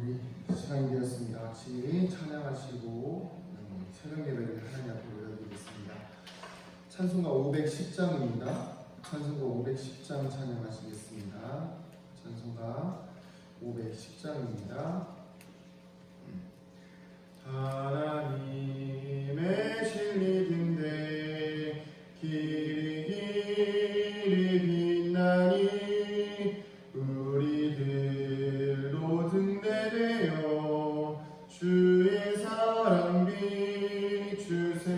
우리 시간이 되었습니다. 같이 찬양하시고 새벽 예배를 하나님 앞에 올려드리겠습니다. 찬송가 510장입니다. 찬송가 510장 찬양하시겠습니다. 찬송가 510장입니다. 하나님의 진리 등대 길이 빛나니 우리들로 등대되어 주의 사랑 비추세.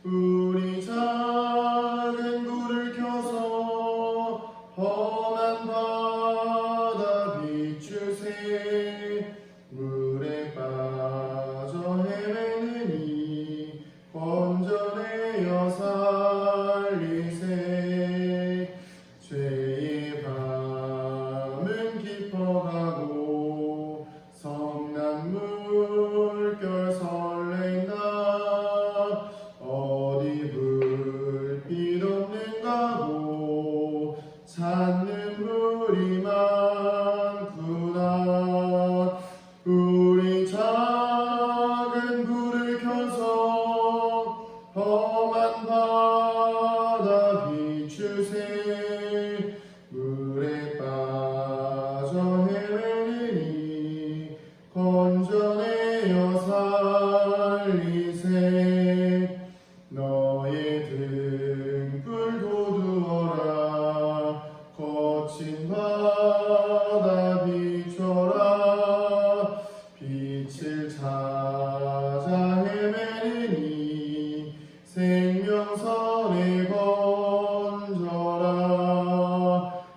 우리 작은 불을 켜서 험한 바다 비추세. 물에 빠져 헤매느니 건져내어 살리세. 죄의 밤은 깊어가고 성난 물결 설렌다. 어디 불빛 없는가 고 찾는 물이 많구나. 우리 작은 불을 켜서 험한 바다 비추세. 물에 빠져 헤매느니 건져내어 살리세. 너의 등불 돋우어라. 거친 바다 비춰라. 빛을 찾아 헤매느니 생명선에 건져라.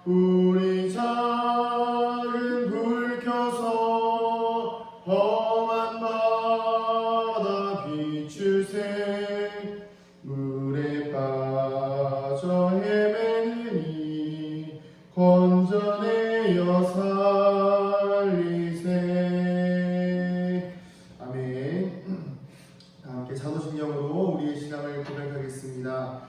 우리 작은 불 켜서 험한 바다 비추세. 물에 빠져 헤매느니 건져내어 살리세. 아멘. 다 함께 자도신 영으로 우리의 신앙을 고백하겠습니다.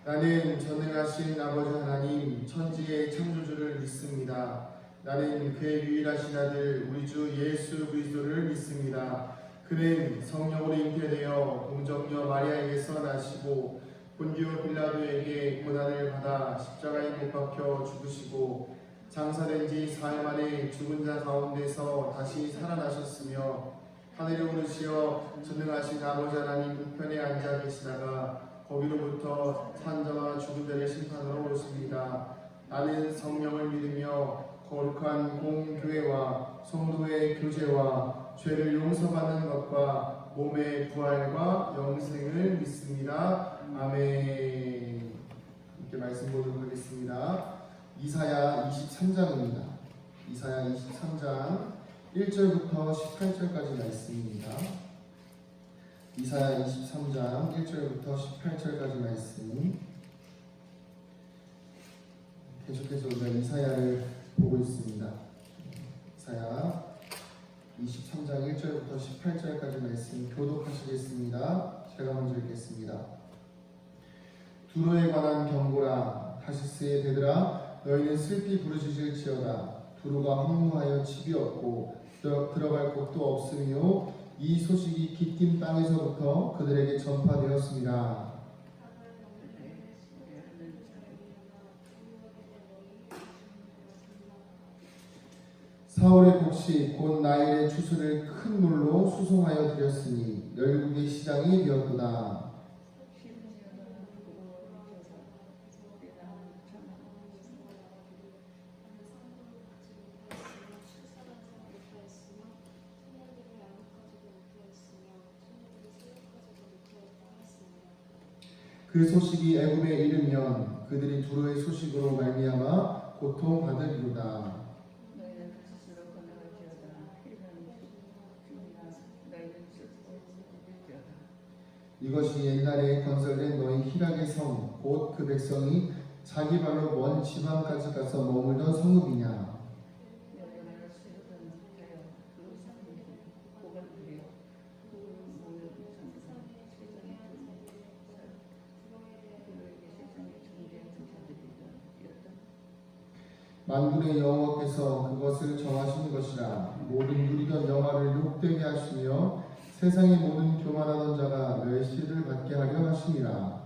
나는 전능하신 아버지 하나님 천지의 창조주를 믿습니다. 나는 그의 유일하신 아들 우리 주 예수 그리스도를 믿습니다. 그는 성령으로 잉태되어 동정녀 마리아에게서 나시고 본디오 빌라도에게 고난을 받아 십자가에 못 박혀 죽으시고 장사된 지 4일 만에 죽은 자 가운데서 다시 살아나셨으며 하늘에 오르시어 전능하신 아버지 하나님 우편에 앉아 계시다가 거기로부터 산자와 죽은 자를 심판하러 오십니다. 나는 성령을 믿으며 거룩한 공교회와 성도의 교제와 죄를 용서받는 것과 몸의 부활과 영생을 믿습니다. 아멘. 함께 말씀 보도록 하겠습니다. 이사야 23장입니다. 이사야 23장 1절부터 18절까지 말씀입니다. 이사야 23장 1절부터 18절까지 말씀. 계속해서 우리가 이사야를 보고 있습니다. 이사야 23장 1절부터 18절까지 말씀 교독하시겠습니다. 제가 먼저 읽겠습니다. 두로에 관한 경고라. 다시스의 대들아 너희는 슬피 부르짖을지어다. 두로가 황무하여 집이 없고 들어갈 곳도 없으며 이 소식이 기띔 땅에서부터 그들에게 전파되었습니다. 사울의 곡식 곧 나일의 추수를 큰 물로 수송하여 드렸으니 열국의 시장이 되었도다. 그 소식이 애굽에 이르면 그들이 두로의 소식으로 말미암아 고통받으리로다. 이것이 옛날에 건설된 너희 희락의 성 곧 그 백성이 자기 발로 먼 지방까지 가서 머물던 성읍이냐. 만군의 여호와께서 그것을 정하신 것이라. 모든 누리던 영화를 욕되게 하시며 세상의 모든 교만하던 자가 멸시를 받게 하려 하심이라.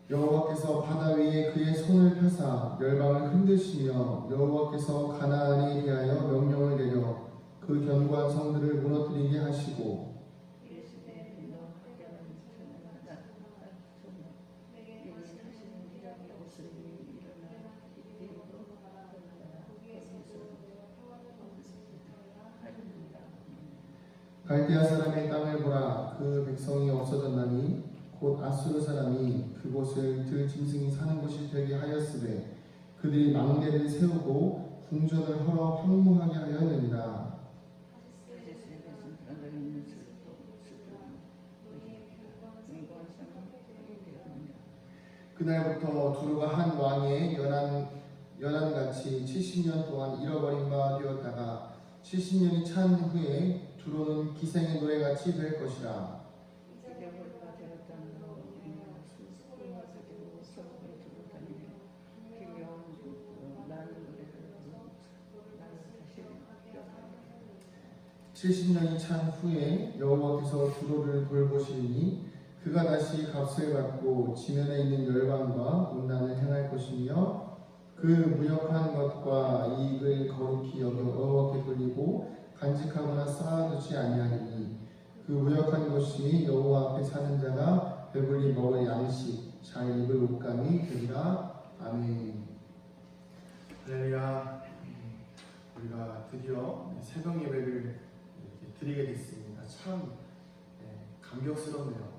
여호와께서 바다 위에 그의 손을 펴사 열방을 흔드시며 여호와께서 가나안에 대하여 명령을 내려 그 견고한 성들을 무너뜨리게 하시고 갈대아 사람의 땅을 보라. 그 백성이 없어졌나니 곧 아수르 사람이 그곳을 들짐승이 사는 곳이 되게 하였으되 그들이 망대를 세우고 궁전을 헐어 황무하게 하였느니라. 그날부터 두루가 한 왕의 연한같이 70년 동안 잃어버린 바 되었다가 70년이 찬 후에 두루는 기생의 노래같이 될 것이라. (70년이) 찬 후에 여호와께서 두루를 돌보시니 그가 다시 값을 받고 지면에 있는 열방과 문난을 행할 것이며 그 무역한 것과 이익을 거룩히 여겨 여호와께 돌리고 간직하거나 쌓아두지 아니하리니 그 무역한 것이 여호와 앞에 사는 자가 배불리 먹을 양식 잘 입을 옷감이 되리라. 아멘. 할렐루야. 우리가 드디어 새벽 예배를 드리게 됐습니다. 참 감격스럽네요.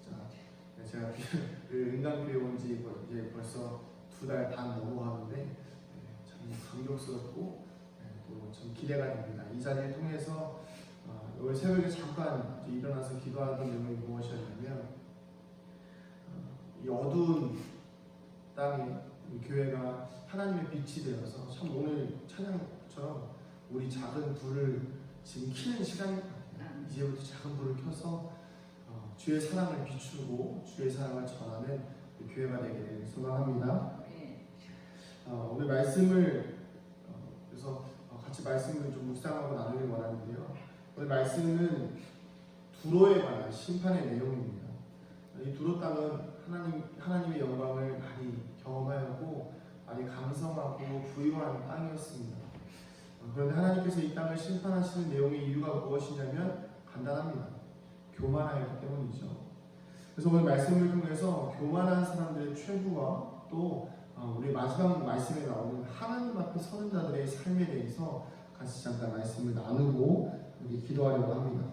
진짜 제가 은강교회 온 지 이제 벌써 2달 반 넘어가는데 참 감격스럽고 또 참 기대가 됩니다. 이 자리를 통해서 오늘 새벽에 잠깐 일어나서 기도하던 내용이 무엇이었냐면 이 어두운 땅에 교회가 하나님의 빛이 되어서 참 오늘 찬양처럼 우리 작은 불을 지금 켜는 시간입니다. 이제부터 작은 불을 켜서 주의 사랑을 비추고 주의 사랑을 전하는 교회가 되기를 소망합니다. 오늘 말씀을 그래서 같이 말씀을 좀 묵상하고 나누길 원하는데요. 오늘 말씀은 두로에 관한 심판의 내용입니다. 이 두로 땅은 하나님의 영광을 많이 경험하였고 많이 강성하고 부유한 땅이었습니다. 그런데 하나님께서 이 땅을 심판하시는 내용의 이유가 무엇이냐면 간단합니다. 교만하였기 때문이죠. 그래서 오늘 말씀을 통해서 교만한 사람들의 최후와 또 우리 마지막 말씀에 나오는 하나님 앞에 서는 자들의 삶에 대해서 같이 잠깐 말씀을 나누고 기도하려고 합니다.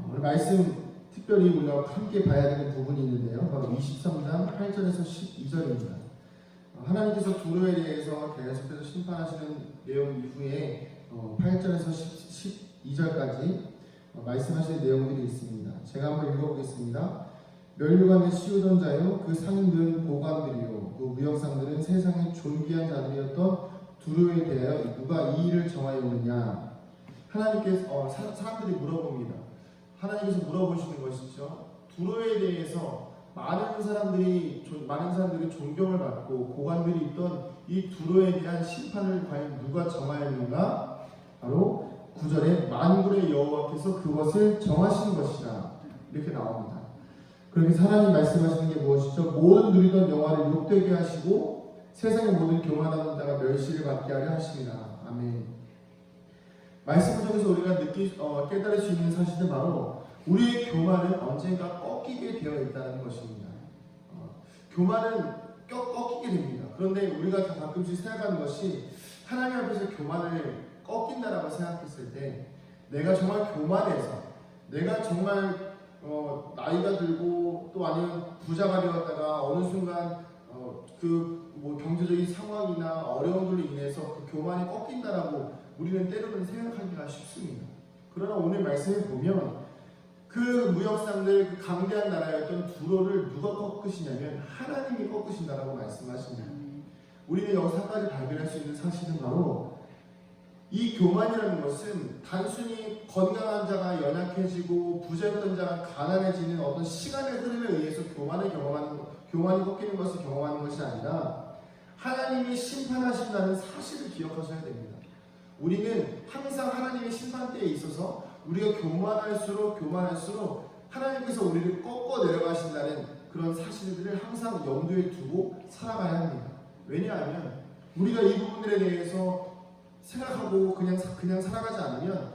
오늘 말씀 특별히 우리가 함께 봐야 되는 부분이 있는데요. 바로 23장 8절에서 12절입니다. 하나님께서 두로에 대해서 계속해서 심판하시는 내용 이후에 8절에서 12절까지 말씀하시는 내용들이 있습니다. 제가 한번 읽어보겠습니다. 멸류관을 씌우던 자요 그 상인들은 고관들이요 그 무역상들은 세상의 존귀한 자들이었던 두로에 대하여 누가 이 일을 정하였느냐. 하나님께서 사람들이 물어봅니다. 하나님께서 물어보시는 것이죠. 두로에 대해서 많은 사람들이 존경을 받고 고관들이 있던 이 두로에 대한 심판을 과연 누가 정하였는가? 바로 9절에 만군의 여호와께서 그것을 정하신 것이라 이렇게 나옵니다. 그렇게 하나님 말씀하시는 게 무엇이죠? 모든 누리던 영화를 욕되게 하시고 세상의 모든 교만하는 자가 멸시를 받게 하려 하십니다. 아멘. 말씀을 통해서 우리가 깨달을 수 있는 사실은 바로 우리의 교만은 언젠가 꺾이게 되어 있다는 것입니다. 교만은 꺾이게 됩니다. 그런데 우리가 가끔씩 생각하는 것이 하나님 앞에서 교만을 꺾인다라고 생각했을 때 내가 정말 교만해서 내가 정말 나이가 들고 또 아니면 부자가 되었다가 어느 순간 경제적인 상황이나 어려움들로 인해서 그 교만이 꺾인다라고 우리는 때로는 생각하기가 쉽습니다. 그러나 오늘 말씀을 보면 그 무역상들 그 강대한 나라였던 두로를 누가 꺾으시냐면 하나님이 꺾으신다라고 말씀하십니다. 우리는 여기서 한 가지 발견할 수 있는 사실은 바로 이 교만이라는 것은 단순히 건강한 자가 연약해지고 부자였던 자가 가난해지는 어떤 시간의 흐름에 의해서 교만이 꺾이는 것을 경험하는 것이 아니라 하나님이 심판하신다는 사실을 기억하셔야 됩니다. 우리는 항상 하나님의 심판대에 있어서 우리가 교만할수록 하나님께서 우리를 꺾어 내려가신다는 그런 사실들을 항상 염두에 두고 살아가야 합니다. 왜냐하면 우리가 이 부분들에 대해서 생각하고 그냥 살아가지 않으면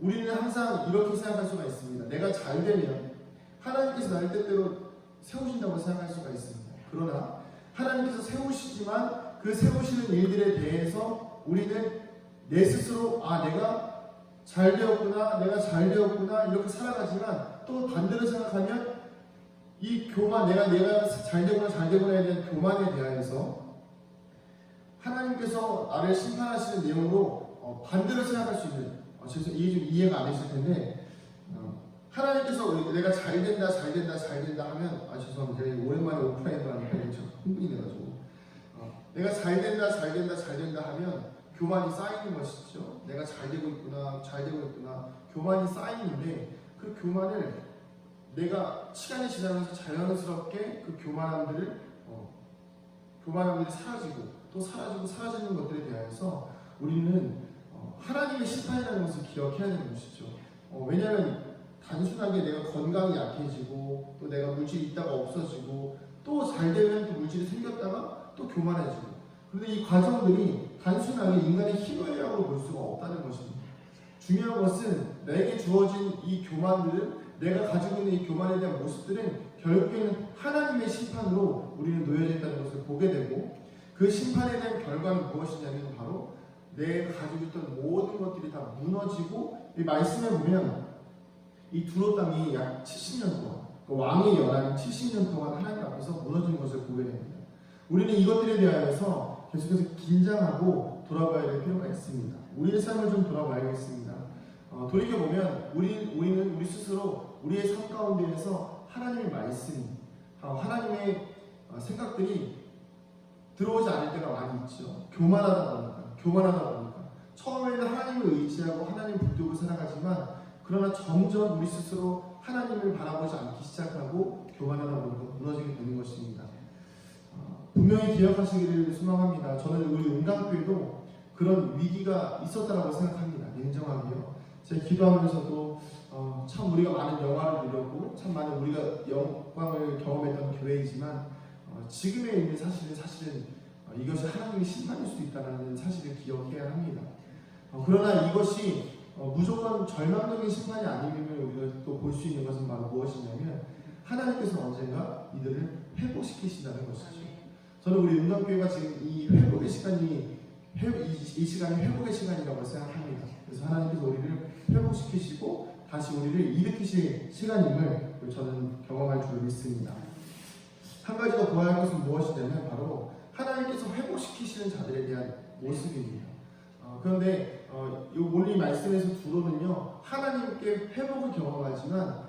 우리는 항상 이렇게 생각할 수가 있습니다. 내가 잘 되면 하나님께서 나를 때때로 세우신다고 생각할 수가 있습니다. 그러나 하나님께서 세우시지만 그 세우시는 일들에 대해서 우리는 내 스스로 내가 잘 되었구나 이렇게 살아가지만 또 반대로 생각하면 이 교만, 내가 잘 되구나에 대한 교만에 대하여서 하나님께서 나를 심판하시는 내용으로 반대로 생각할 수 있는, 이게 좀 이해가 안 되실 텐데, 하나님께서 내가 잘 된다 하면, 죄송합니다. 제가 오랜만에 오프라인도 하니까 좀 흥분이 돼가지고, 내가 잘 된다 하면 교만이 쌓이는 것이죠. 내가 잘 되고 있구나, 교만이 쌓이는데 그 교만을 내가 시간이 지나면서 자연스럽게 그 교만함들이 사라지고 또 사라지는 것들에 대해서 우리는 하나님의 심판이라는 것을 기억해야 되는 것이죠. 왜냐하면 단순하게 내가 건강이 약해지고 또 내가 물질이 있다가 없어지고 또 잘 되면 또 물질이 생겼다가 또 교만해지고, 그런데 이 과정들이 단순하게 인간의 희노애락으로 볼 수가 없다는 것입니다. 중요한 것은 내게 주어진 이 교만들은, 내가 가지고 있는 이 교만에 대한 모습들은 결국에는 하나님의 심판으로 우리는 놓여져 있다는 것을 보게 되고, 그 심판에 대한 결과는 무엇이냐면 바로 내가 가지고 있던 모든 것들이 다 무너지고, 이 말씀에 보면 이 두로 땅이 약 70년 동안, 왕의 연합이 70년 동안 하나님 앞에서 무너지는 것을 보게 됩니다. 우리는 이것들에 대하여서 계속해서 긴장하고 돌아봐야 될 필요가 있습니다. 우리의 삶을 좀 돌아봐야겠습니다. 돌이켜보면 우리는 우리 스스로 우리의 삶 가운데에서 하나님의 말씀, 하나님의 생각들이 들어오지 않을 때가 많이 있죠. 교만하다 보니까 처음에는 하나님을 의지하고 하나님 붙들고 살아가지만, 그러나 점점 우리 스스로 하나님을 바라보지 않기 시작하고 교만하다 보니까 무너지게 되는 것입니다. 분명히 기억하시기를 소망합니다. 저는 우리 은강교회도 그런 위기가 있었다고 생각합니다. 냉정하게요. 제가 기도하면서도 참 우리가 많은 영화를 누렸고 참 많은 우리가 영광을 경험했던 교회이지만, 지금에 있는 사실은 이것이 하나님의 심판일 수도 있다는 사실을 기억해야 합니다. 그러나 이것이 무조건 절망적인 심판이 아니면 우리가 또 볼 수 있는 것은 바로 무엇이냐면 하나님께서 언젠가 이들을 회복시키신다는 것이죠. 저는 우리 은강교회가 지금 이 회복의 시간이 회복의 시간이라고 생각합니다. 그래서 하나님께서 우리를 회복시키시고 다시 우리를 일으키실 시간임을 저는 경험할 줄 믿습니다. 한 가지 더 보아야 할 것은 무엇이냐면 바로 하나님께서 회복시키시는 자들에 대한 모습입니다. 그런데 오늘 이 말씀에서 두로는요, 하나님께 회복을 경험하지만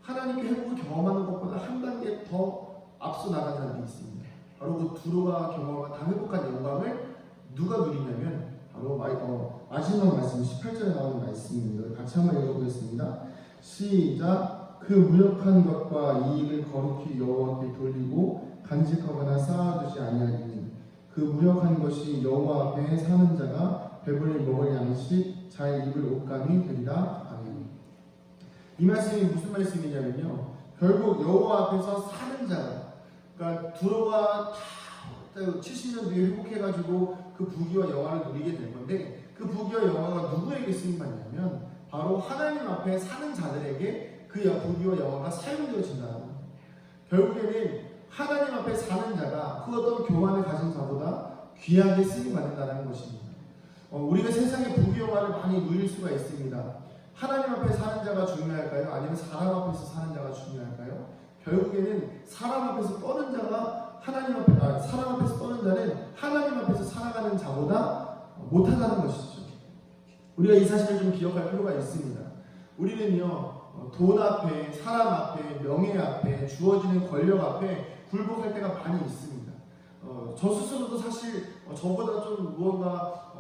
하나님께 회복을 경험하는 것보다 한 단계 더 앞서 나가는 자들이 있습니다. 바로 그 두로가 경험한 다 회복한 영광을 누가 누리냐면 바로 마지막 말씀 18절에 나오는 말씀입니다. 같이 한번 읽어보겠습니다. 시작. 그 무력한 것과 이익을 거룩히 여호와께 돌리고 간직하거나 쌓아두지 아니하리니 그 무력한 것이 여호와 앞에 사는 자가 배불리 먹을 양식 잘 입을 옷감이 되리라. 아멘. 이 말씀이 무슨 말씀이냐면요, 결국 여호와 앞에서 사는 자가, 그러니까 두로가 다 70년 뒤에 회복해가지고 그 부귀와 영화를 누리게 될 건데, 그 부귀와 영화가 누구에게 쓰임받냐면 바로 하나님 앞에 사는 자들에게 그 부귀와 영화가 사용되어진다는 거예요. 결국에는 하나님 앞에 사는 자가 그 어떤 교만을 가진 자보다 귀하게 쓰임받는다는 것입니다. 우리가 세상의 부귀 영화를 많이 누릴 수가 있습니다. 하나님 앞에 사는 자가 중요할까요? 아니면 사람 앞에서 사는 자가 중요할까요? 결국에는 사람 앞에서 떠는 자가 사람 앞에서 떠는 자는 하나님 앞에서 살아가는 자보다 못하다는 것이죠. 우리가 이 사실을 좀 기억할 필요가 있습니다. 우리는요, 돈 앞에, 사람 앞에, 명예 앞에, 주어지는 권력 앞에 굴복할 때가 많이 있습니다. 저 스스로도 사실 저보다 좀 무언가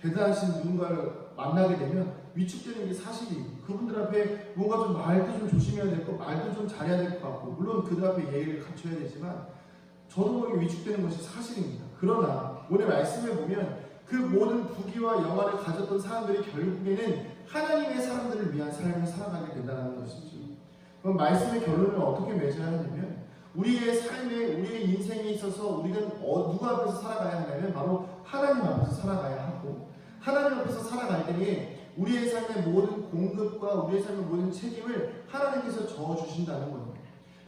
대단하신 누군가를 만나게 되면 위축되는 게 사실이에요. 그분들 앞에 뭔가 좀 말도 좀 조심해야 될 것, 말도 좀 잘해야 될 것 같고, 물론 그들 앞에 예의를 갖춰야 되지만 저도 모르게 위축되는 것이 사실입니다. 그러나 오늘 말씀을 보면 그 모든 부귀와 영화를 가졌던 사람들이 결국에는 하나님의 사람들을 위한 삶을 살아가게 된다는 것이죠. 그럼 말씀의 결론을 어떻게 맺어야 하냐면 우리의 삶에, 우리의 인생에 있어서 우리는 누구 앞에서 살아가야 하냐면 바로 하나님 앞에서 살아가야 하고, 하나님 앞에서 살아갈 때에 우리의 삶의 모든 공급과 우리의 삶의 모든 책임을 하나님께서 저어주신다는 거예요.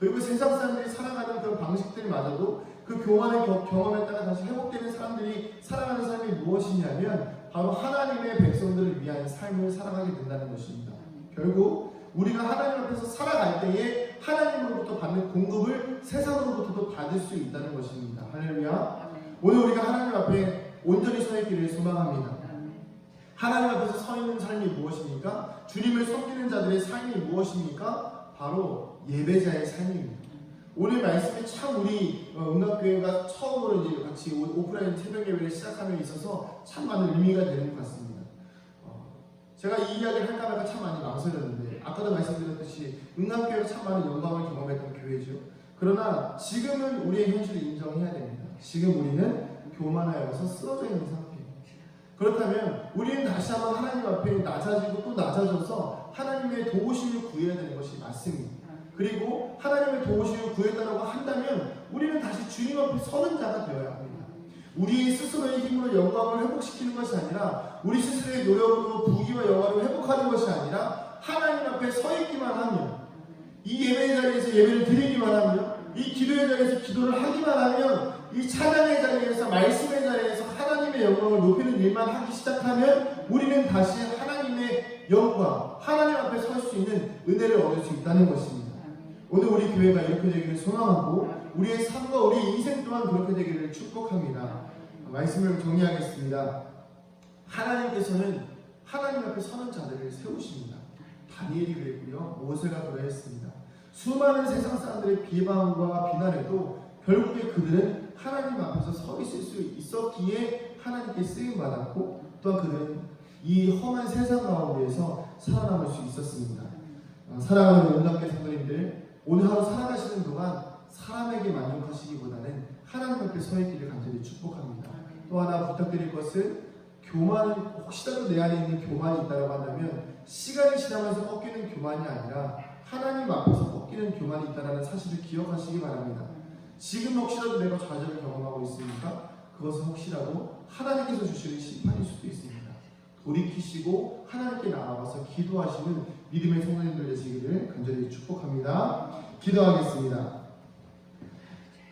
그리고 세상 사람들이 살아가는 그런 방식들마저도 그 교만의 경험했다가 다시 회복되는 사람들이 살아가는 삶이 무엇이냐면 바로 하나님의 백성들을 위한 삶을 살아가게 된다는 것입니다. 결국 우리가 하나님 앞에서 살아갈 때에 하나님으로부터 받는 공급을 세상으로부터도 받을 수 있다는 것입니다. 할렐루야. 오늘 우리가 하나님 앞에 온전히 서 있기를 소망합니다. 하나님 앞에서 서 있는 삶이 무엇입니까? 주님을 섬기는 자들의 삶이 무엇입니까? 바로 예배자의 삶입니다. 오늘 말씀이 참 우리 응답교회가 처음으로 이제 같이 오프라인 새벽 예배를 시작함에 있어서 참 많은 의미가 되는 것 같습니다. 제가 이 이야기를 할까 말까 참 많이 망설였는데 아까도 말씀드렸듯이 응답교회가 참 많은 영광을 경험했던 교회죠. 그러나 지금은 우리의 현실을 인정해야 됩니다. 지금 우리는 교만하여서 쓰러져 있는 상태입니다. 그렇다면 우리는 다시 한번 하나님 앞에 낮아지고 또 낮아져서 하나님의 도우심을 구해야 되는 것이 맞습니다. 그리고 하나님의 도우심을 구했다고 한다면 우리는 다시 주님 앞에 서는 자가 되어야 합니다. 우리 스스로의 힘으로 영광을 회복시키는 것이 아니라 우리 스스로의 노력으로 부귀와 영화를 회복하는 것이 아니라 하나님 앞에 서 있기만 하면, 이 예배의 자리에서 예배를 드리기만 하면, 이 기도의 자리에서 기도를 하기만 하면, 이 찬양의 자리에서 말씀의 자리에서 하나님의 영광을 높이는 일만 하기 시작하면 우리는 다시 하나님의 영광, 하나님 앞에 설 수 있는 은혜를 얻을 수 있다는 것입니다. 오늘 우리 교회가 이렇게 되기를 소망하고 우리의 삶과 우리 인생 또한 그렇게 되기를 축복합니다. 말씀을 정리하겠습니다. 하나님께서는 하나님 앞에 서는 자들을 세우십니다. 다니엘이 그랬고요, 모세가 그러했습니다. 수많은 세상 사람들의 비방과 비난에도 결국에 그들은 하나님 앞에서 서 있을 수 있었기에 하나님께 쓰임받았고, 또한 그들은 이 험한 세상 가운데에서 살아남을 수 있었습니다. 사랑하는 응답교회 성도님들, 오늘 하루 살아가시는 동안 사람에게 만족하시기보다는 하나님 앞에 서 있기를 간절히 축복합니다. 또 하나 부탁드릴 것은, 교만은 혹시라도 내 안에 있는 교만이 있다고 한다면 시간이 지나면서 꺾이는 교만이 아니라 하나님 앞에서 꺾이는 교만이 있다는 사실을 기억하시기 바랍니다. 지금 혹시라도 내가 좌절을 경험하고 있습니까? 그것은 혹시라도 하나님께서 주시는 심판일 수도 있습니다. 돌이키시고 하나님께 나아가서 기도하시는 믿음의 성도님들 되시기를 간절히 축복합니다. 기도하겠습니다.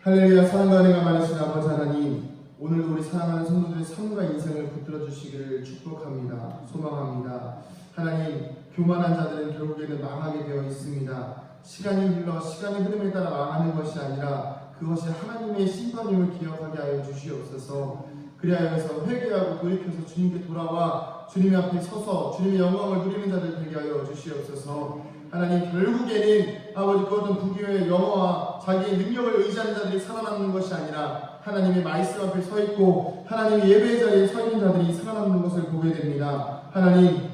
할렐루야. 사랑과 은혜가 많으신 아버지 하나님, 오늘도 우리 사랑하는 성도들의 삶과 인생을 붙들어 주시기를 축복합니다. 소망합니다. 하나님, 교만한 자들은 결국에는 망하게 되어 있습니다. 시간이 흘러 시간의 흐름에 따라 망하는 것이 아니라 그것이 하나님의 심판임을 기억하게 하여 주시옵소서. 그리하여서 회개하고 돌이켜서 주님께 돌아와 주님 앞에 서서 주님의 영광을 누리는 자들 되게 하여 주시옵소서. 하나님, 결국에는 아버지 그 어떤 부귀의 영어와 자기의 능력을 의지하는 자들이 살아남는 것이 아니라 하나님의 말씀 앞에 서 있고 하나님의 예배의 자리에 서 있는 자들이 살아남는 것을 보게 됩니다. 하나님,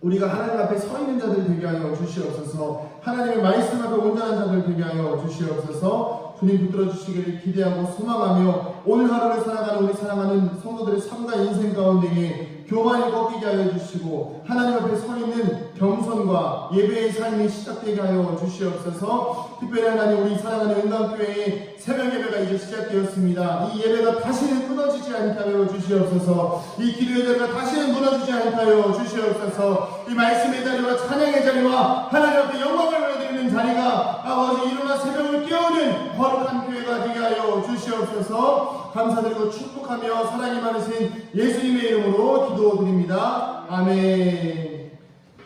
우리가 하나님 앞에 서 있는 자들 되게 하여 주시옵소서. 하나님의 말씀 앞에 온전한 자들 되게 하여 주시옵소서. 주님 붙들어 주시기를 기대하고 소망하며 오늘 하루를 살아가는 우리 사랑하는 성도들의 삶과 인생 가운데에 교만이 꺾이게 하여 주시고 하나님 앞에 서 있는 겸손과 예배의 삶이 시작되게 하여 주시옵소서. 특별히 하나님, 우리 사랑하는 응답교회의 새벽 예배가 이제 시작되었습니다. 이 예배가 다시는 무너지지 않게 하여 주시옵소서. 이 기도의 자리가 다시는 무너지지 않게 하여 주시옵소서. 이 말씀의 자리와 찬양의 자리와 하나님 앞에 영광을 올려드리는 자리가 아버지 일어나 새벽을 깨우는 거룩한 교회가 되게 하여 주시옵소서. 감사드리고 축복하며 사랑이 많으신 예수님의 이름으로 기도드립니다. 아멘.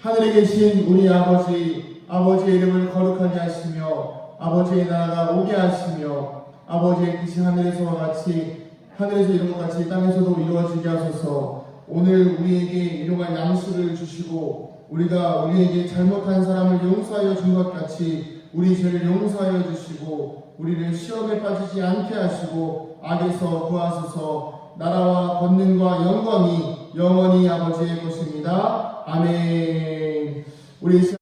하늘에 계신 우리 아버지, 아버지의 이름을 거룩하게 하시며 아버지의 나라가 오게 하시며 아버지의 뜻이 하늘에서와 같이 하늘에서 이룬 것 같이 땅에서도 이루어지게 하소서. 오늘 우리에게 일용할 양식을 주시고 우리에게 잘못한 사람을 용서하여 준 것 같이 우리 죄를 용서하여 주시고 우리를 시험에 빠지지 않게 하시고 악에서 구하소서. 나라와 권능과 영광이 영원히 아버지의 것입니다. 아멘. 우리